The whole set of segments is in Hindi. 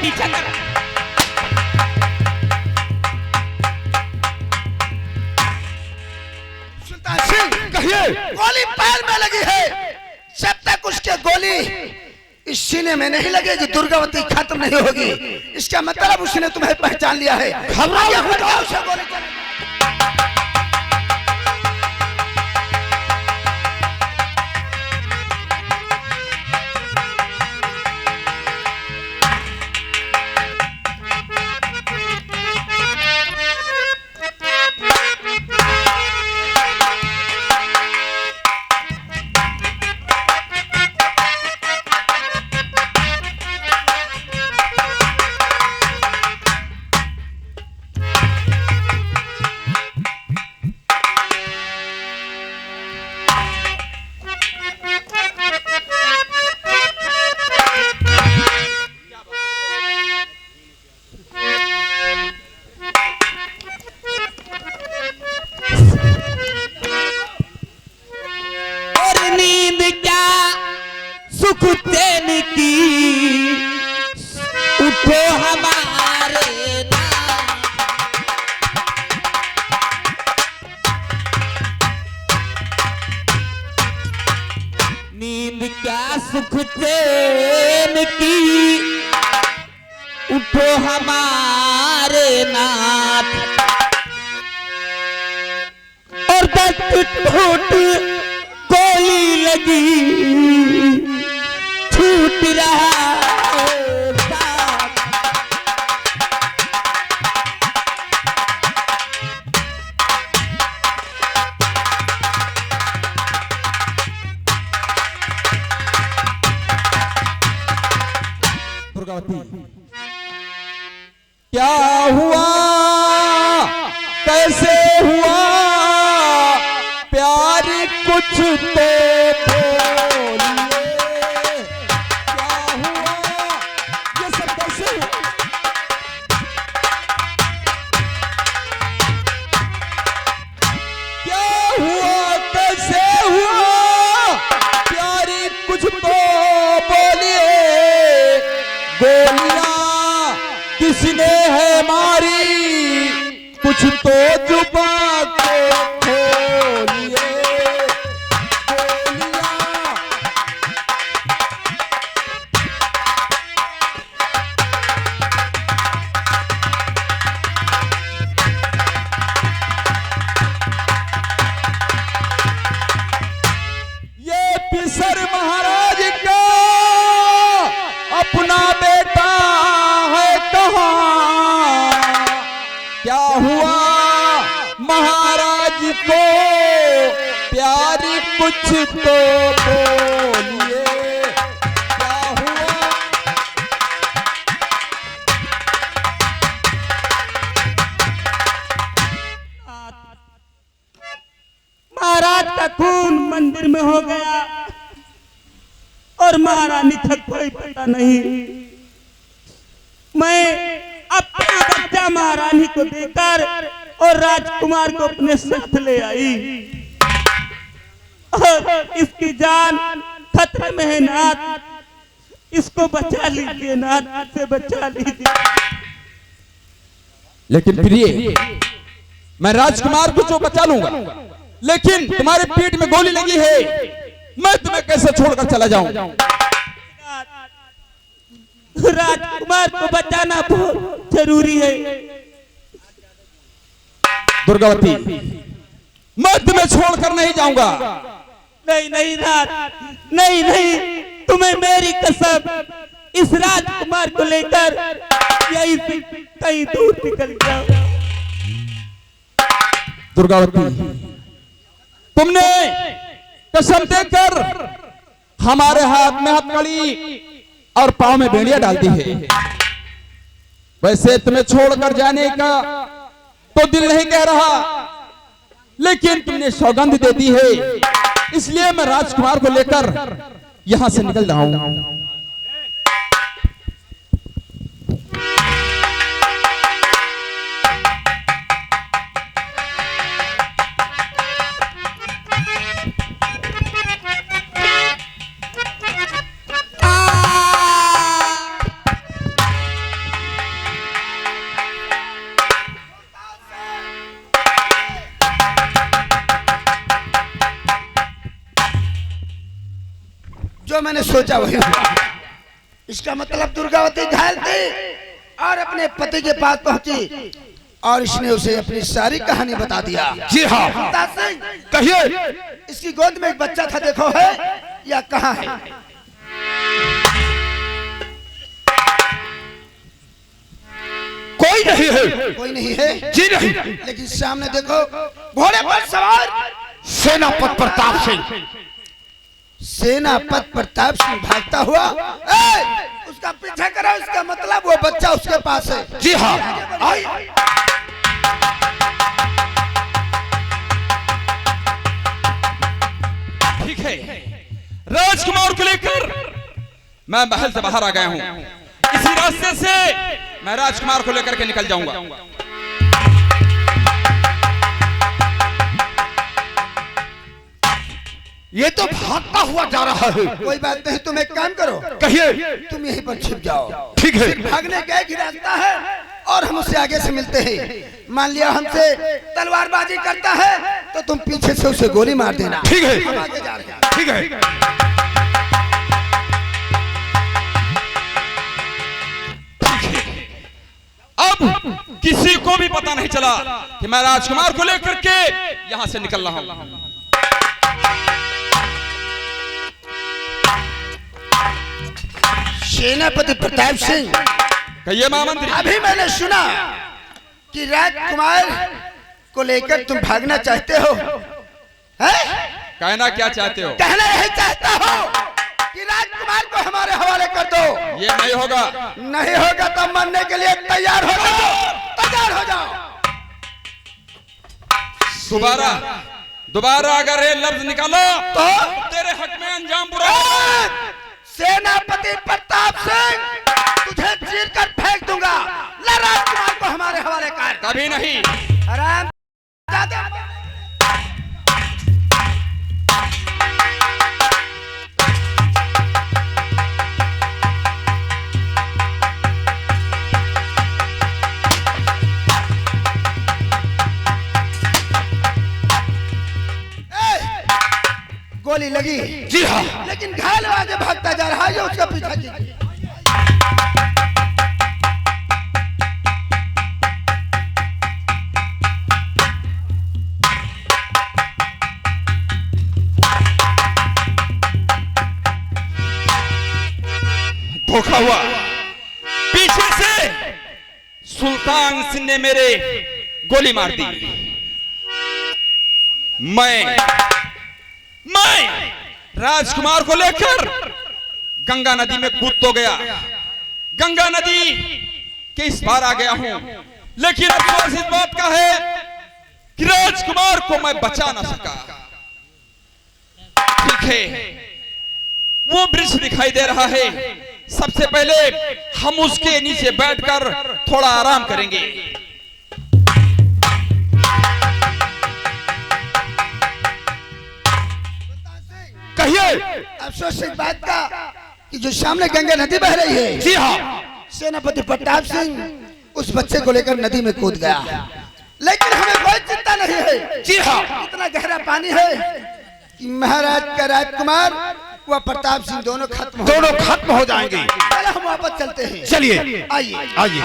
पीछा कर। सुल्तान सिंह कहिए। गोली पैर में लगी है, जब तक उसके गोली इस सीने में नहीं लगेगी दुर्गावती खत्म नहीं होगी। इसका मतलब उसने तुम्हें पहचान लिया है। घबराओ, उसे गोली चला। उठो हमारे नींद क्या सुख चैन की, उठो हमारे नाथ। और दस टूट गोली लगी छूट रहा क्या हुआ कैसे हुआ प्यार कुछ तो बोलिए। क्या हुआ ये सब कैसे हुआ? क्या हुआ कैसे हुआ प्यार कुछ तो बोलिए। गोलियां किसने है मारी कुछ तो जुबान को खोलिए। ये पिसर महाराज का अपना बेटा है कहाँ। क्या हुआ महाराज को प्यार कुछ तो बोलिए। क्या हुआ महाराज का खून मंदिर में हो गया और महारानी तक कोई पता नहीं। मैं अपना बच्चा महारानी को देकर और राजकुमार को अपने साथ ले आई और इसकी जान खतरे में है नाथ, इसको बचा लीजिए नाथ, से बचा लीजिए। लेकिन प्रिय मैं राजकुमार को तो बचा लूंगा, लेकिन तुम्हारे पीठ में गोली लगी है, मैं तुम्हें कैसे छोड़कर चला जाऊं? राजकुमार को बचाना बहुत जरूरी है। दुर्गावती मैं तुम्हें छोड़कर नहीं जाऊंगा। नहीं नहीं राज, नहीं नहीं, तुम्हें मेरी कसम, इस राजकुमार को लेकर यहीं से कहीं दूर निकल जाओ। दुर्गावती तुमने कसम देकर हमारे हाथ में हथकड़ी और पांव में बेड़ियां डाल दी है। वैसे तुम्हें छोड़कर जाने का तो दिल नहीं कह रहा, लेकिन तुमने सौगंध दे दी है, इसलिए मैं राजकुमार को लेकर यहां से निकल रहा हूं। जो मैंने सोचा वही हुआ। इसका मतलब दुर्गावती घायल थी और अपने पति के पास पहुंची और इसने उसे अपनी सारी कहानी बता दिया। जी हाँ, कहिए। इसकी गोद में एक बच्चा था, देखो है या कहाँ है? कोई नहीं है। कोई नहीं है? जी नहीं। लेकिन सामने देखो, घोड़े पर सवार सेनापति प्रताप सिंह। सेनापति प्रताप सिंह भागता हुआ, उसका पीछा करा। उसका मतलब वो बच्चा उसके पास है। जी हाँ, आई। ठीक है। राजकुमार को लेकर मैं महल से बाहर आ गया हूँ। इसी रास्ते से मैं राजकुमार को लेकर के निकल जाऊंगा। ये तो भागता हुआ जा रहा है। कोई बात नहीं, तुम एक काम करो, कहिए। तुम यहीं पर छिप जाओ। ठीक है। सिर्फ भागने का एक ही रास्ता है और हम उससे आगे से मिलते हैं। मान लिया हमसे तलवारबाजी करता है तो तुम पीछे से उसे गोली मार देना। ठीक है। हम आगे जा रहे हैं। ठीक है। अब किसी को भी पता नहीं चला कि मैं राजकुमार को लेकर के यहां से निकल रहा हूं। सेनापति प्रताप सिंह, कहिए महामंत्री। अभी मैंने सुना कि राजकुमार को लेकर तुम भागना चाहते हो, हैं? कहना क्या चाहते हो? कहना यही चाहता हो कि राजकुमार को हमारे हवाले कर दो। ये नहीं होगा। नहीं होगा तो मरने के लिए तैयार हो जाओ। तैयार हो जाओ। दोबारा अगर ये लफ्ज निकालो तो तेरे हक में अंजाम बुरा। सेनापति प्रताप सिंह, तुझे चीर कर फेंक दूंगा। ला राजकुमार को हमारे हवाले कर। कभी नहीं। आराम। गोली लगी। जी हाँ। लेकिन घायल आगे भागता जा रहा है, उसका पीछा कीजिए। धोखा हुआ। पीछे से सुल्तान सिंह ने मेरे गोली मार दी। मैं राजकुमार को लेकर गंगा नदी में कूद तो गया। गंगा नदी के इस पार आ गया हूं, लेकिन अफसोस इस बात का है कि राजकुमार को मैं बचा ना सका। ठीक है, वो वृक्ष दिखाई दे रहा है। सबसे पहले हम उसके नीचे बैठकर थोड़ा आराम करेंगे। कहिए। अफसोस इस बात का कि जो सामने गंगा नदी बह रही है। जी हाँ। सेनापति प्रताप सिंह उस बच्चे को लेकर नदी में कूद गया, लेकिन हमें कोई चिंता नहीं है। जी हाँ। इतना गहरा पानी है कि महाराज का राजकुमार व प्रताप सिंह दोनों खत्म हो जाएंगे। चलो हम वापस चलते हैं। चलिए। आइए आइए।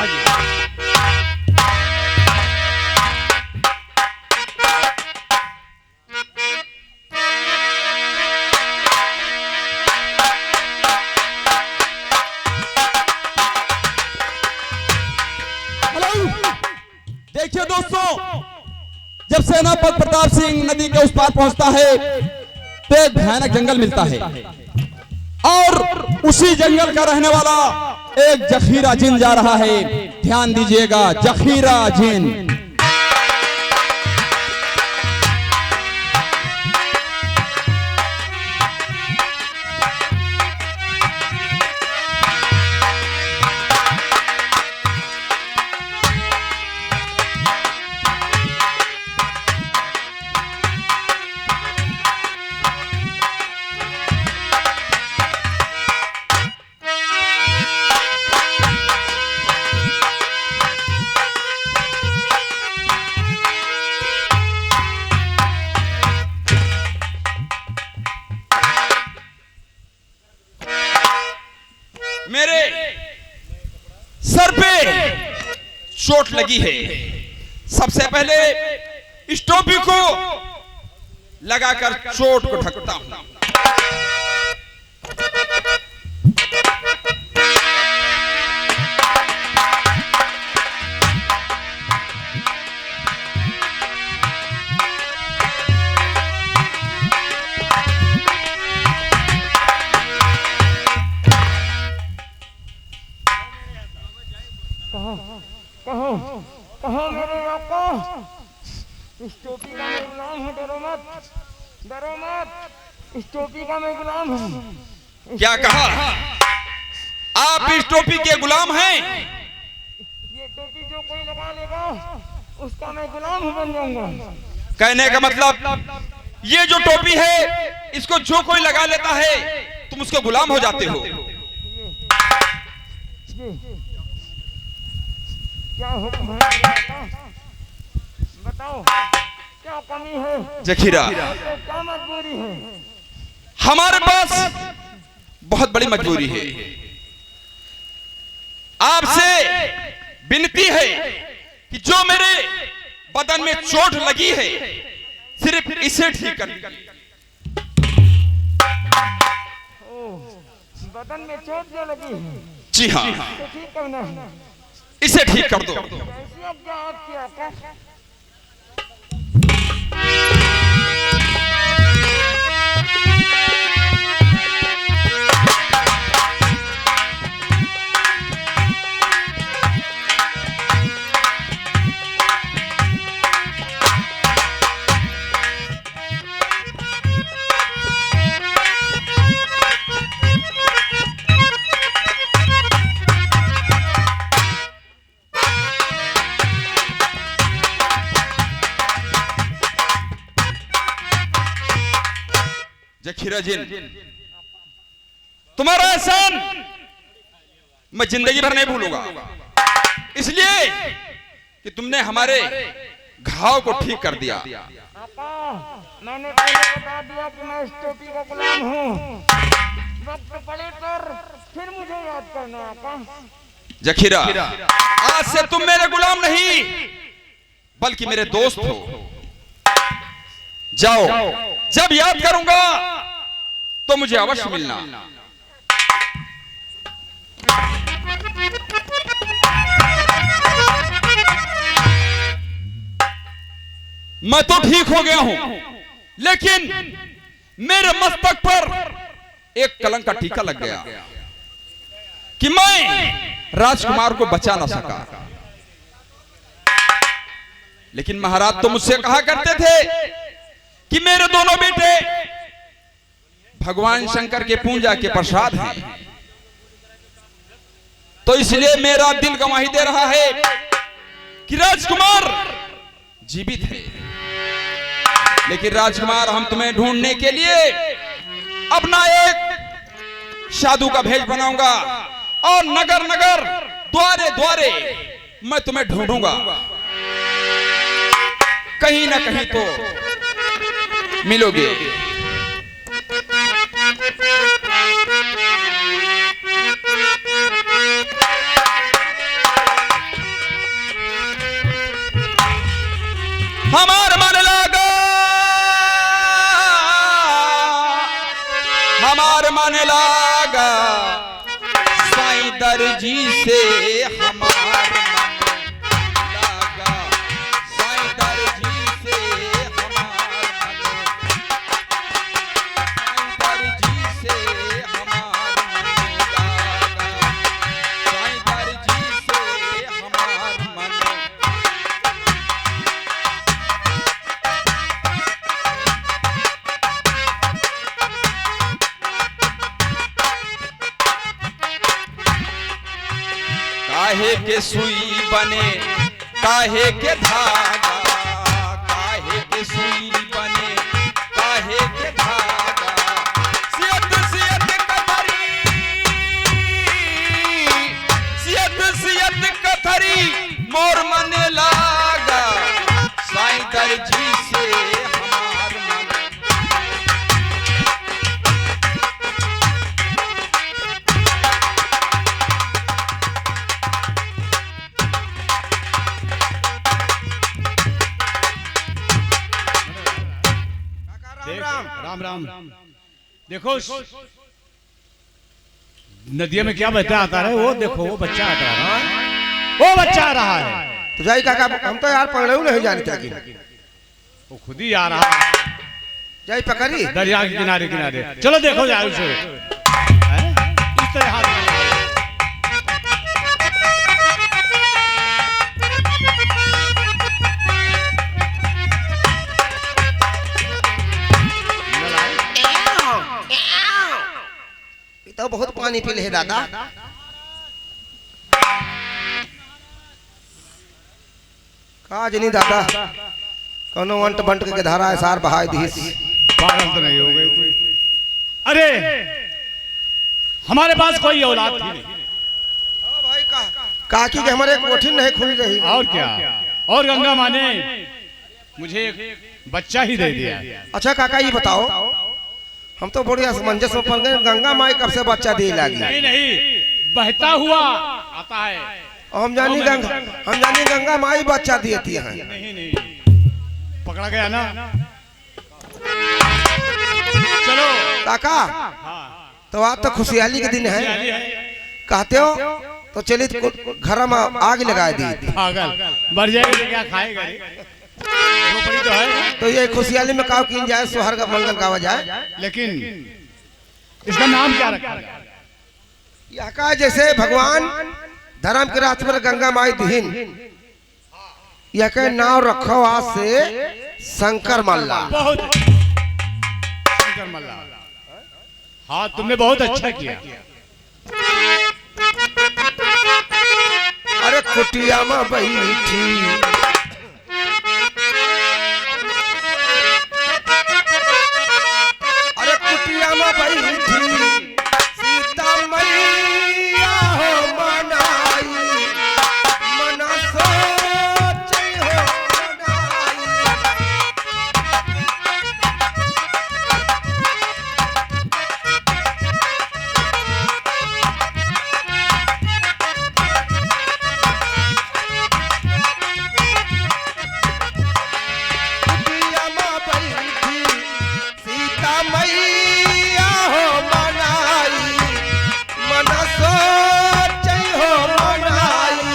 देखिए दोस्तों, जब सेनापति प्रताप सिंह नदी के उस पार पहुंचता है तो एक भयानक जंगल मिलता है और उसी जंगल का रहने वाला एक जखीरा जिन जा रहा है। ध्यान दीजिएगा, जखीरा जिन। मेरे सर पे चोट लगी है। सबसे पहले इस टोपी को लगाकर चोट को ढकता हूं। कहो मेरे आका, इस टोपी का मैं गुलाम हूँ, डरो मत, इस टोपी का मैं गुलाम हूँ। क्या कहा? आप इस टोपी के गुलाम हैं? ये टोपी जो कोई लगा लेगा उसका मैं गुलाम बन जाऊंगा। कहने का मतलब ये जो टोपी है इसको जो कोई लगा लेता है तुम उसके गुलाम हो जाते हो। क्या हुक्म है? बताओ क्या कमी है? जखीरा, क्या मजबूरी है? हमारे पास बहुत बड़ी मजबूरी है। आपसे विनती है कि जो मेरे बदन में चोट लगी है सिर्फ इसे ठीक कर दीजिए। बदन में चोट जो लगी है, जी हाँ, तो ठीक करना है। इसे ठीक कर दो। कैसी अब क्या आपकी आका? जखीरा जिन, तुम्हारा एहसान मैं जिंदगी भर नहीं भूलूंगा, इसलिए कि तुमने हमारे घाव को ठीक कर दिया। आका, मैंने पहले बता दिया कि मैं इस टोपी का गुलाम हूँ। वक्त पड़े पर फिर मुझे याद करना आका। जखीरा, आज से तुम मेरे गुलाम नहीं बल्कि मेरे दोस्त हो। जाओ, जब याद करूंगा तो मुझे अवश्य मिलना। मैं तो ठीक हो गया हूं, लेकिन मेरे मस्तक पर एक कलंक का टीका लग गया कि मैं राजकुमार को बचा ना सका। लेकिन महाराज तो मुझसे कहा करते थे कि मेरे दोनों बेटे भगवान शंकर के पूजा के प्रसाद हैं, तो इसलिए मेरा दिल गवाही दे रहा है कि राजकुमार जीवित है। लेकिन राजकुमार, हम तुम्हें ढूंढने के लिए अपना एक साधु का भेष बनाऊंगा और नगर नगर द्वारे द्वारे मैं तुम्हें ढूंढूंगा। कहीं ना कहीं तो मिलोगे। हमार मन लागा, हमार मन लागा साईं दर्जी से। हमार मन लागा साईं दर्जी से। हमार मन दर्जी से। हमार मन लागा साईं दर्जी से। हमार मन। काहे के सुई बने काहे के धागा, काहे के सुई बने काहे के धागा। सियत सियत कथरी, सियत सियत कथरी मोर मन लागा साईं दर्जी से। हमार मन। राम। देखो नदिया में क्या बच्चा आता है, वो देखो वो बच्चा आता है, वो बच्चा आ रहा है। तो जाई काका, हम तो यार पकड़े नहीं जानते कि वो खुद ही आ रहा है जाई पकड़ी दरिया के किनारे किनारे। चलो देखो जाओ उसे, इस तरह हाथ में। तो बहुत पानी पी ले दादा। का जनी दादा कौनो वंट बंट के धारा है सार बहाय दीस। पागल तो नहीं हो गई कोई? अरे हमारे पास कोई औलाद थी नहीं। भाई काकी के हमारे कोठी नहीं खुल रही। और क्या, और गंगा माँ ने मुझे एक बच्चा ही दे दिया। अच्छा काका ये बताओ, हम तो बड़ी असमंजस में पड़ गए, गंगा माई कब से बच्चा दे लगी? नहीं नहीं, बहता हुआ आता है। हम जानी गंगा माई बच्चा देती है। नहीं नहीं, पकड़ा गया ना। चलो काका, हाँ, तो आज तो खुशहाली के दिन है, कहते हो तो चलिए घर में आग लगा दी। पागल मर जाएगा तो क्या खाएगा? तो है, तो ये खुशहाली में काव किन जाए, सोहर का मंगल गावा जाए। लेकिन इसका नाम क्या रखा जाए? यह का जैसे भगवान धर्म के रास्ते पर गंगा माई दीन, यह के नाम रखो आज से शंकर मल्ला। बहुत शंकर मल्ला। हाँ तुमने बहुत अच्छा किया। अरे कुटिया में बैठी सीता मैया हो मनाई, मना सोचे हो मनाई। कुटिया में बैठी सीता मैया हो मनाई, मन सोचे हो मनाई।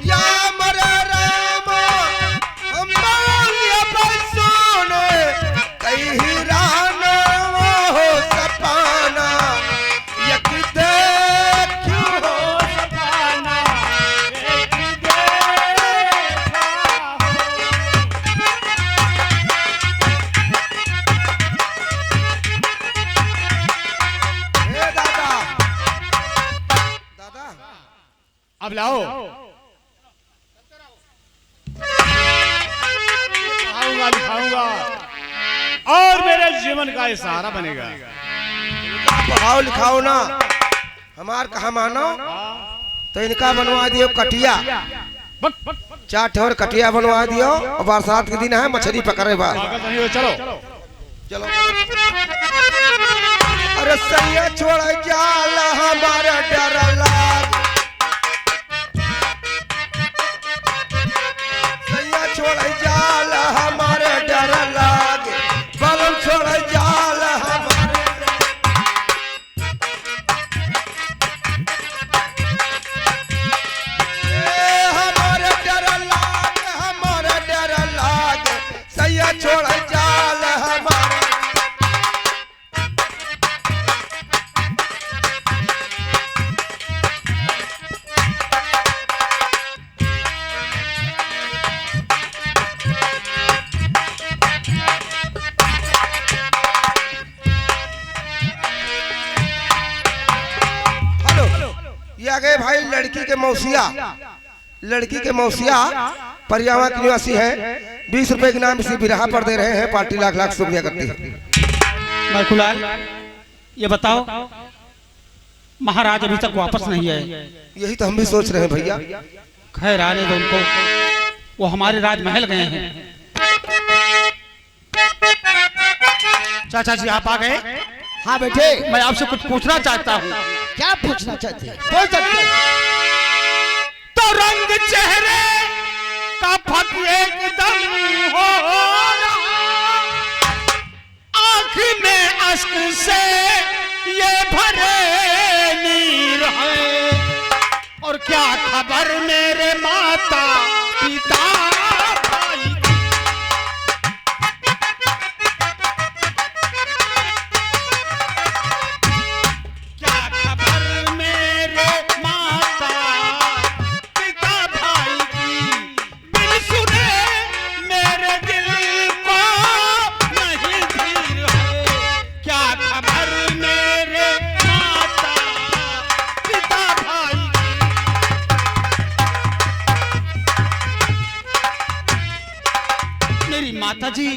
या मरे राम हम बोलिए बसुने, कहीं रान हो सपाना, यक देखियो हो सपाना। हे दादा, दादा अब लाओ, खाऊंगा लिखाऊंगा और मेरे जीवन का ये सहारा बनेगा। पढ़ाओ लिखाओ ना, हमार कहा मानो, तो इनका बनवा दियो कटिया, बक, बक, 4 ठोर कटिया बनवा दियो, और बरसात के दिन है मछली पकड़े बार। पागल नहीं हो, चलो चलो अरे सैया छोड़ जाल हमारा डर लाग, सैया छोड़ जाल हमारे डर लाग, बलम छोड़ जाल हमारे। हमारे डर लाग, हमारे डर लाग, सैया छोड़ जाल हमारे। ये आ गए भाई लड़की के मौसिया, लड़की के मौसिया परियावा की निवासी है। 20 रुपए के नाम इसी बिरहा पर दे रहे हैं, पार्टी लाख लाख शुक्रिया करती है। मरकुलाल, ये बताओ महाराज अभी तक वापस नहीं आए। यही तो हम भी सोच रहे हैं भैया। खैर आने दो उनको, वो हमारे राजमहल गए हैं। चाचा जी आप आ गए? हाँ बेटे, मैं आपसे कुछ पूछना चाहता हूँ। क्या पूछना चाहते हैं? बोल सकते हैं। तो रंग चेहरे का फट धक एकदम हो रहा, आँख में अश्क से ये भरे नीर है, और क्या खबर मेरे माता पिता भाई। क्या खबर मेरे माता पिता भाई की, बिन सुने मेरे दिल को नहीं धीर है। क्या खबर मेरे माता पिता भाई की। मेरी माताजी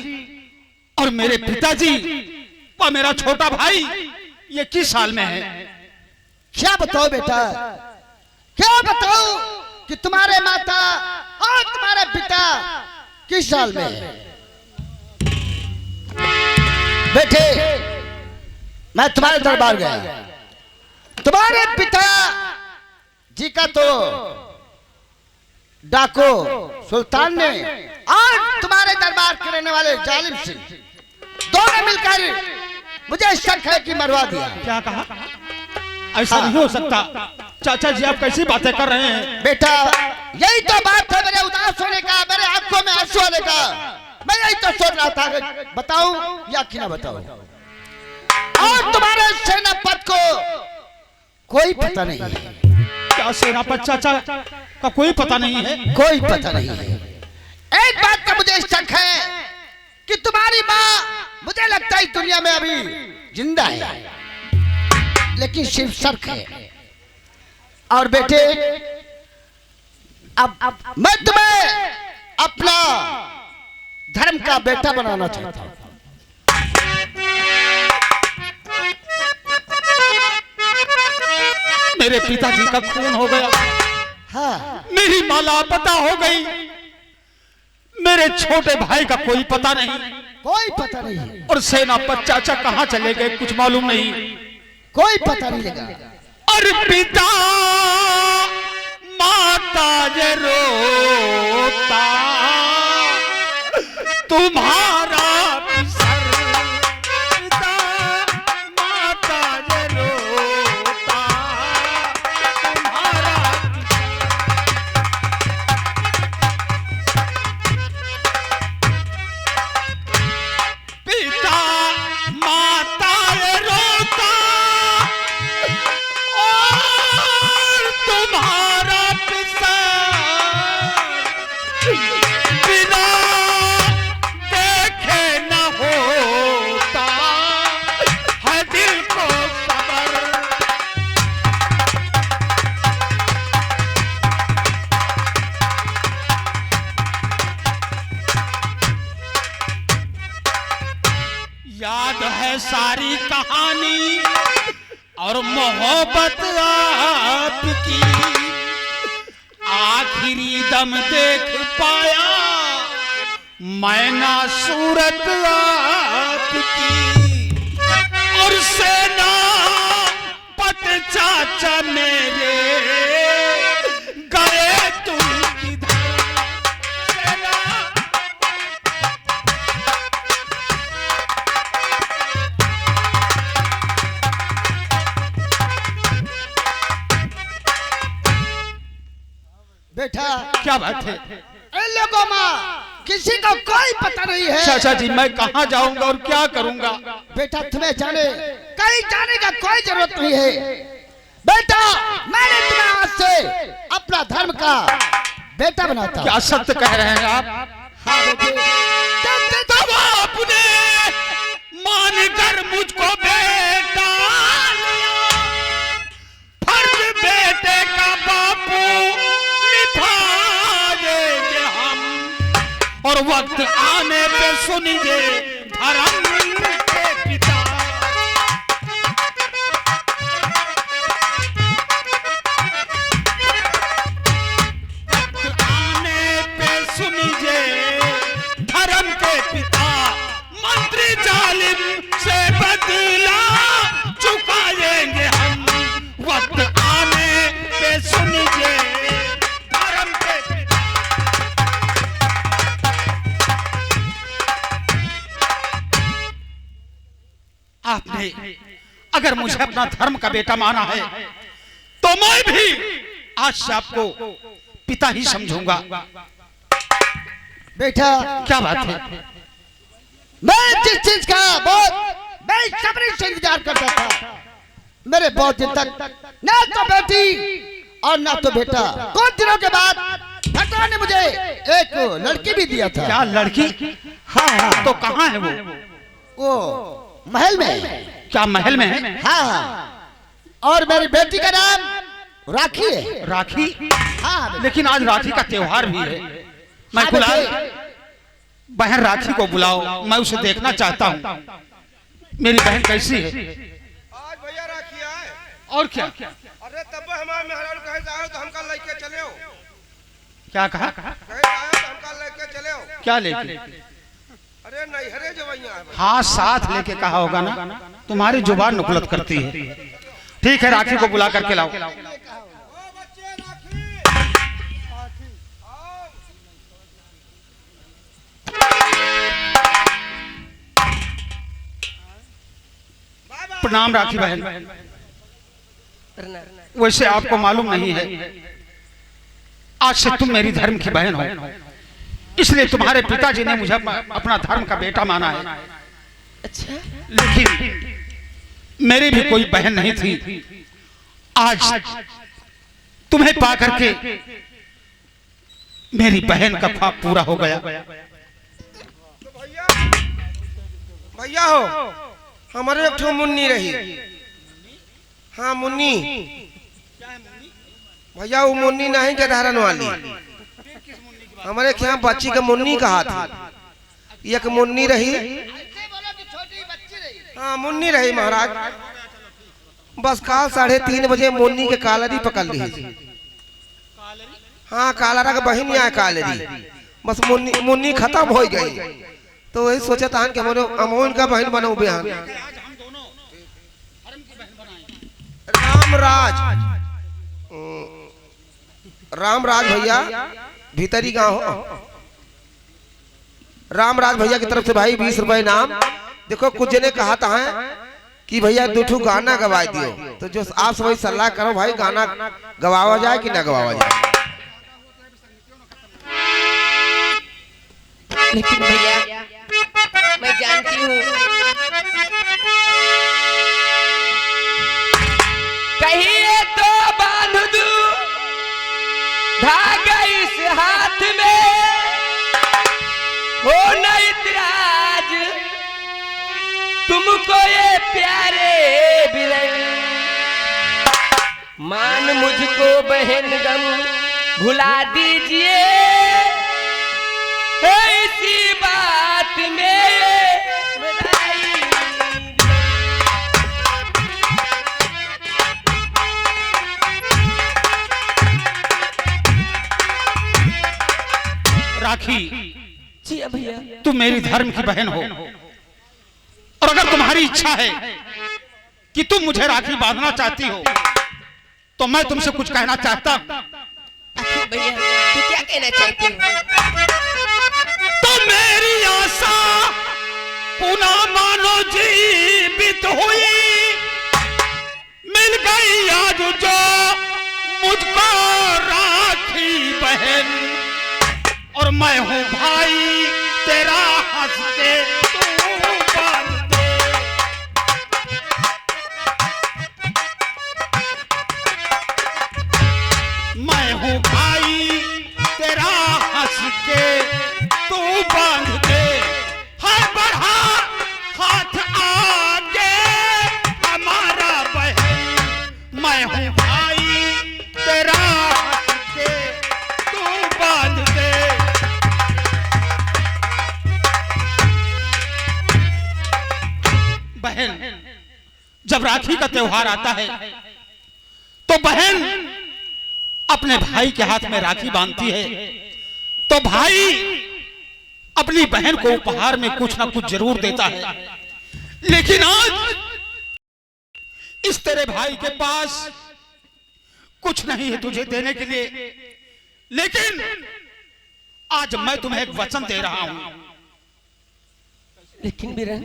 और मेरे पिताजी और मेरा छोटा भाई ये किस साल में है? क्या बताओ बेटा, क्या बताओ कि तुम्हारे माता और तुम्हारे पिता किस साल में है? बेटे, मैं तुम्हारे दरबार गया, तुम्हारे पिता जी का तो डाको सुल्तान ने और तुम्हारे दरबार के रहने वाले जालिम सिंह दोनों मिलकर मुझे शक है कि मरवा दिया। क्या कहा? ऐसा नहीं हो सकता चाचा जी, आप कैसी बातें कर रहे हैं? बेटा, यही तो बात है मेरे उदास होने का, मेरे आंखों में आंसू आने का। मैं यही तो सोच रहा था कि बताऊं या कि ना बताऊं। और तुम्हारे सेनापति को कोई पता नहीं है। क्या सेनापति चाचा का कोई पता नहीं है? कोई पता नहीं है। एक बात का मुझे शक है कि तुम्हारी माँ मुझे लगता है दुनिया में अभी जिंदा है, लेकिन सिर्फ शक है। और बेटे, अब मैं तुम्हें अपना धर्म का बेटा बनाना चाहता हूं। मेरे पिताजी का खून हो गया, हाँ, मेरी मां लापता हो गई, मेरे छोटे भाई का कोई पता नहीं, कोई पता नहीं है। और सेनापति चाचा कहाँ चले गए कुछ मालूम नहीं, कोई पता नहीं लगा। और पिता माता जे रोता तुम्हारा सर, पिता माता जे रोता तुम्हारा पिता माता जे रोता और तुम्हारा पिता बिना देखे न होता है दिल को सबर। याद है सारी कहानी और मोहब्बत आपकी, आखिरी दम देख पाया मैं ना सूरत आपकी, और सेना पत चाचा मेरे गए तुम किधर? सेना बेटा, क्या बात है? इन लोगों में किसी को कोई पता नहीं है। चाचा जी, मैं कहाँ जाऊंगा और क्या करूंगा? बेटा, तुम्हें कहीं जाने का कोई जरूरत नहीं है। बेटा, मैंने तुम्हें आज से अपना धर्म का बेटा बनाता हूं। क्या सत्य कह रहे हैं आप? हाँ बेटे, तब आपने मानकर मुझको बेटा लिया, फर्ज बेटे का बापू निभाएंगे हम, और वक्त आने पे सुनिए धर्म के पिता। वक्त आने पे सुनिए धर्म के पिता, मंत्री जालिम से बदला चुकाएंगे हम, वक्त आने पे सुनिए धर्म के पिता। आपने अगर मुझे अपना धर्म का बेटा माना है तो मैं भी आज से आपको पिता ही समझूंगा। बेटा क्या बात है? मैं जिस चीज का बहुत बेसब्री से इंतजार करता था, मेरे बहुत दिन तक ना तो बेटी और ना तो बेटा, कुछ दिनों के बाद भगवान ने मुझे एक लड़की भी दिया था। क्या लड़की? हाँ, तो कहाँ है वो महल में। क्या महल में है? हाँ, और मेरी बेटी का नाम राखी है। राखी? हाँ, लेकिन आज राखी का त्योहार भी है। मैं कुलाल, बहन राखी को बुलाओ, मैं उसे देखना चाहता हूँ। मेरी बहन कैसी है? आज भैया राखी आए। और क्या? अरे तब हमारे मेहरारू कहे जाओ तो हमका लेके चले हो। क्या कहा? कहे जाओ तो हमका लेके चले हो। क्या लेके? अरे नहीं हरे जवैया है। हाँ, साथ लेके कहा होगा ना, तुम्हारी जुबान नुकलत करती है। ठीक है, राखी को बुला करके लाओ। प्रणाम राखी बहन। वैसे आपको मालूम नहीं है, आज से तुम मेरी धर्म की बहन हो, इसलिए तुम्हारे पिताजी ने मुझे अपना धर्म का बेटा माना है। अच्छा, लेकिन मेरी भी कोई बहन नहीं थी। आज तुम्हें पा करके मेरी बहन का ख्वाब पूरा हो गया। तो भैया हो, हमारे एक ठो मुन्नी रही। हाँ मुन्नी भैया, वो मुन्नी नहीं गधारन वाली, हमारे यहाँ बच्ची का मुन्नी कहा था। एक मुन्नी रही। हाँ मुन्नी रही महाराज। बस काल 3:30 बजे मुन्नी के कालरी पकड़ ली। हाँ, कालरा का बहन यहाँ कालरी। बस मुन्नी खत्म हो गई, तो वही सोचा था कि हमारे अमोन का बहन बनाऊ बिहान। रामराज भैया भीतरी गांव हो। रामराज भैया की तरफ से भाई 20 रुपए नाम। देखो कुछ ने कहा था कि भैया 2 गाना गवा दियो, तो जो आप सब सलाह करो भाई, गाना गवावा जाए कि ना गवावा जाए। लेकिन भैया मैं जानती हूँ कहिए तो बांध दूं धागा इस हाथ में, हो न इतराज तुमको ये प्यारे बिरन, मान मुझको बहन गम भुला दीजिए, इसी बात में बधाई। राखी, जी भैया, तुम मेरी धर्म की बहन हो, और अगर तुम्हारी इच्छा है कि तुम मुझे राखी बांधना चाहती हो, तो मैं तुमसे कुछ कहना चाहता हूं। आखिर भैया तू क्या कहना चाहती हो? तो मेरी आशा पुनः मानो जीवित हुई, मिल गई आज जो मुझको राखी बहन, और मैं हूं भाई तेरा हंस के तू बांध दे। मैं हूं भाई तेरा हंस के तू बांध दे, है बढ़ा हाथ आगे हमारा बहन, मैं हूं भाई तेरा हंस के तू बांध दे। बहन, जब राखी का त्योहार आता है तो बहन अपने भाई के हाथ में राखी बांधती है, तो भाई अपनी बहन को उपहार में कुछ ना कुछ जरूर देता है। लेकिन आज इस तेरे भाई के पास कुछ नहीं है तुझे देने के लिए, लेकिन आज मैं तुम्हें एक वचन दे रहा हूं। लेकिन बिरन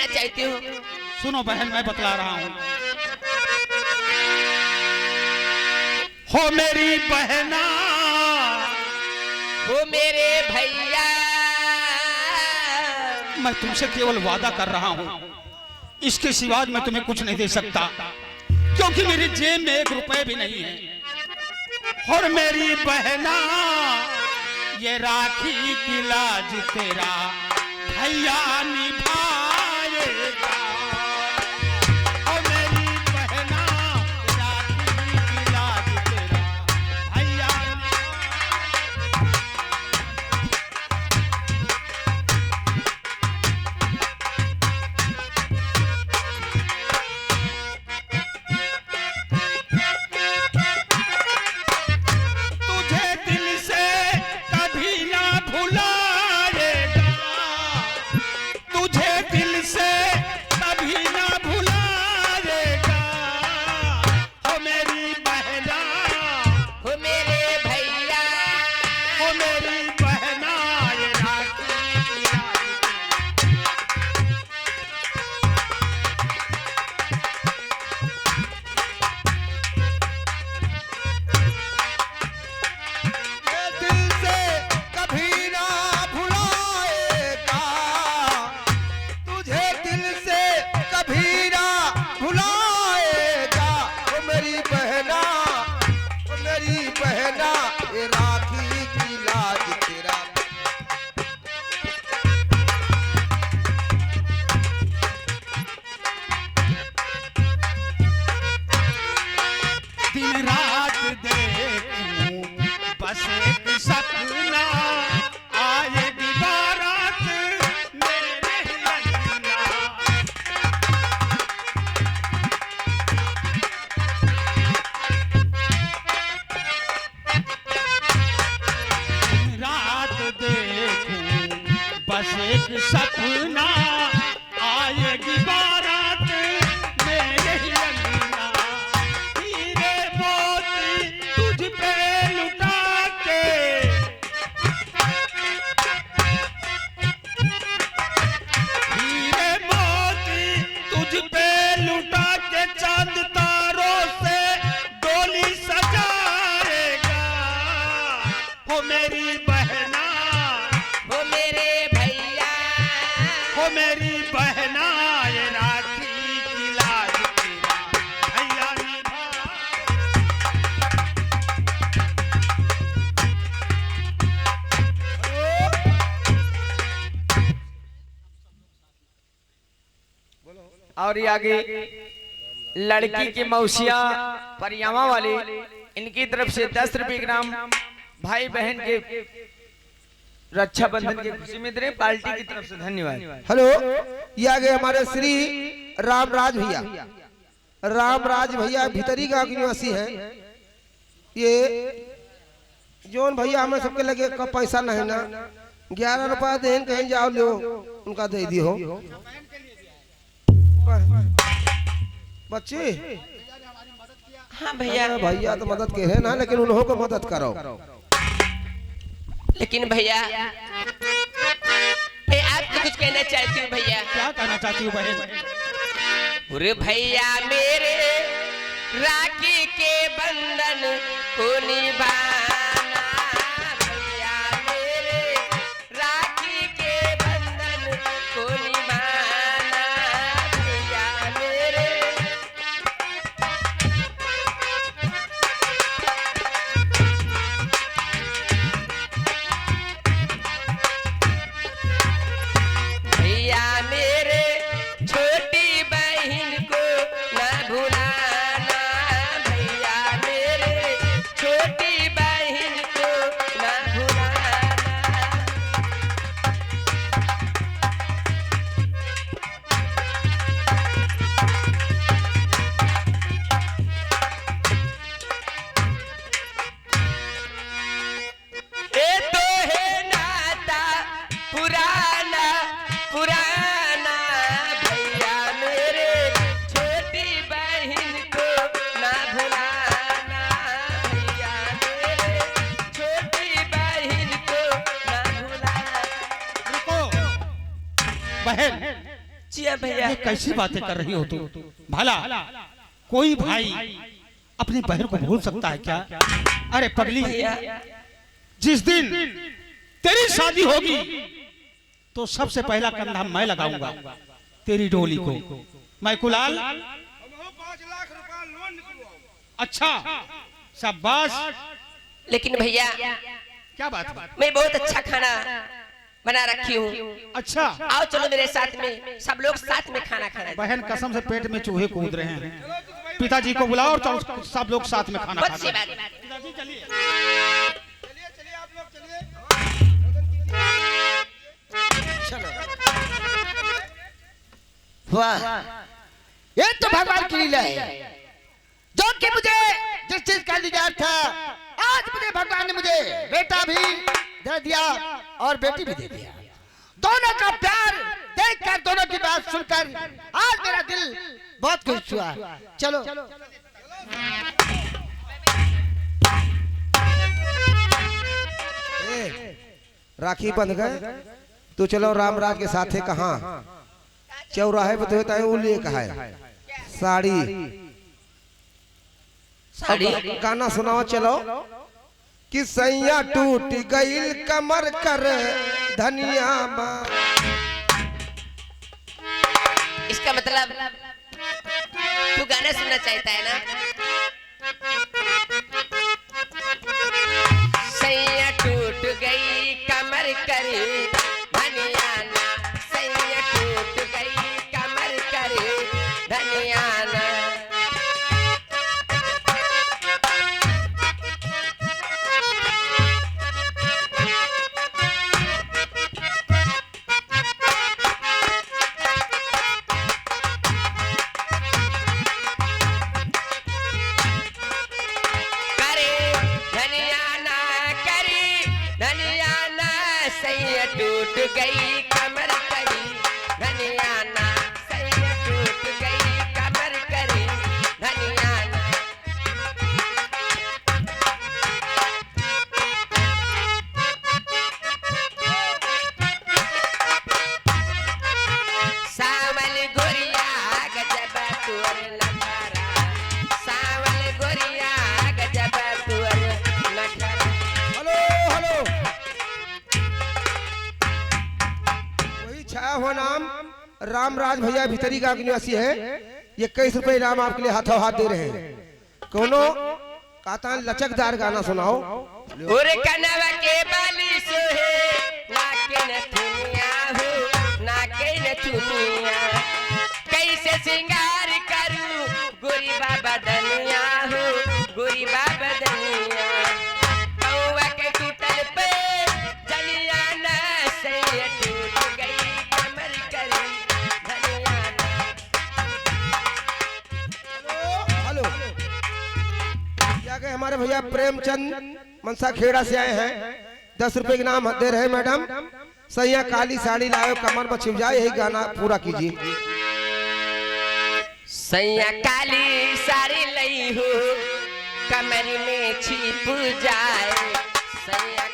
कहना चाहती हूँ। सुनो बहन, मैं बतला रहा हूँ। हो मेरी बहना, वो मेरे भैया, मैं तुमसे केवल वादा कर रहा हूँ, इसके सिवा मैं तुम्हें कुछ नहीं दे सकता, क्योंकि मेरी जेब में 1 रुपए भी नहीं है। और मेरी बहना, ये राखी की लाज तेरा भैया निभाएगा। और मेरी बहना, राखी की लाज तेरा भैया तुझे दिल से कभी ना भुलाएगा, तुझे दिल से कभी ना भुलाएगा। हो मेरी बहना, वो मेरे भैया, हो मेरी बहना, ये राखी की लाज दिल से कभी ना भुलाएगा, तुझे दिल से कभी ना भुलाएगा। ओ मेरी बहना, ओ मेरी बहना, ये राखी की लाज तेरा दिन रात देखूं बस एक सपना, आएगी बारात मेरे अंगना। दिन रात देखूं बस एक सपना, आएगी बारात मेरे अंगना। हीरे मोती तुझ पे लुटा के, हीरे मोती तुझ पे लुटा के, चांद तारों से डोली सजाएगा। हो मेरी बहना, वो मेरे भैया, हो मेरी बहना, ये राखी की लाज तेरा भैया निभा। और ये आगे लड़की की मौसिया परियामा वाले, इनकी तरफ से 10 रुपए ग्राम भाई बहन के रक्षाबंधन की खुशी में दे पार्टी की तरफ से धन्यवाद। हेलो, ये आ गए हमारे श्री रामराज भैया। रामराज भैया भीतरी गांव के निवासी हैं। ये जोन भैया हमें सबके लगे का पैसा नहीं ना, 11 रुपया देन कहीं जाओ लो, उनका दे दी हो बच्चे। हाँ भैया, भैया तो मदद के है ना, लेकिन उन्हों को मदद करो। लेकिन भैया मैं आपको कुछ कहना चाहती हूँ भैया। क्या कहना चाहती हूँ बहन? अरे भैया मेरे राखी के बंधन को निभाना, भैया मेरे राखी के बंधन को निभाना, भैया मेरे। भैया मेरे छोटी बहन को न भुलाना, भैया मेरे छोटी बहन को न भुलाना। ये तो है नाता पुराना पुराना, भैया मेरे छोटी बहन को ना भुलाना, भैया मेरे छोटी बहन को ना भुलाना। रुको बहन, जी हाँ भैया। ये कैसी बातें कर रही हो तू? भला कोई भाई अपनी बहन को भूल सकता है क्या? अरे पगली, जिस दिन तेरी शादी होगी तो सबसे पहला कंधा मैं लगाऊंगा तेरी डोली को। मैं कुलाल 5 लाख रुपया लोन निकलवाऊं। अच्छा शाबाश। लेकिन भैया क्या बात है? मैं बहुत अच्छा खाना बना रखी हूँ। अच्छा आओ चलो मेरे साथ में, सब लोग साथ में खाना खाना। बहन कसम से पेट में चूहे कूद रहे हैं। पिताजी को बुलाओ और चलो सब लोग साथ में खाना बहुत सी खाएं। बात। पिताजी चलिए। चलिए आप लोग चलिए। वाह, ये तो भगवान की लीला है। जो कि मुझे जिस चीज का इंतजार था, आज मुझे भगवान ने मुझे बेटा भी दे दिया और बेटी भी दे दिया। दोनों का प्यार देखकर, दोनों की बात सुनकर आज मेरा दिल बहुत खुश हुआ। चलो राखी बंध गए तो चलो रामराज के साथ है। कहाँ चौराहे पे तो वो लिए कहा है साड़ी। साड़ी गाना सुनाओ चलो कि सैया टूट गई कमर कर धनिया माँ। इसका मतलब तू गाना सुनना चाहता है ना? सैया टूट गई कमर कर धनिया ना, सैया टूट गई कमर कर धनिया ना। टूट गई कमर करी धनिया ना, सैया टूट गई कमर करी धनिया ना। सावल गोरिया गजब तुअर नखरा, सावल गोरिया गजब तुअर नखरा। हेलो हेलो, वही छाया हुआ नाम रामराज भैया भीतरी गांव के निवासी है। ये 21 रुपए इनाम आपके लिए हाथों हाथ दे रहे हैं। कोनो कहता है लचकदार गाना सुनाओ। और कनवा के बाली सोहे नाके न दुनिया हो, नाके न दुनिया कैसे सिंगार करूं गोरी बाबा दनिया हो, गोरी बाबा दनिया। कौवा के टूटल पे जलिया ना, सैया टूट गई कमर करी धनिया ना। हेलो, क्या कहे हमारे भैया प्रेमचंद मनसा खेड़ा से आए हैं। 10 रुपए के नाम दे रहे हैं मैडम। सैया काली साड़ी लाओ कमर में छिप जाए, यही गाना पूरा कीजिए। सैया काली साड़ी लई हो कमर में छिप जाए, सैया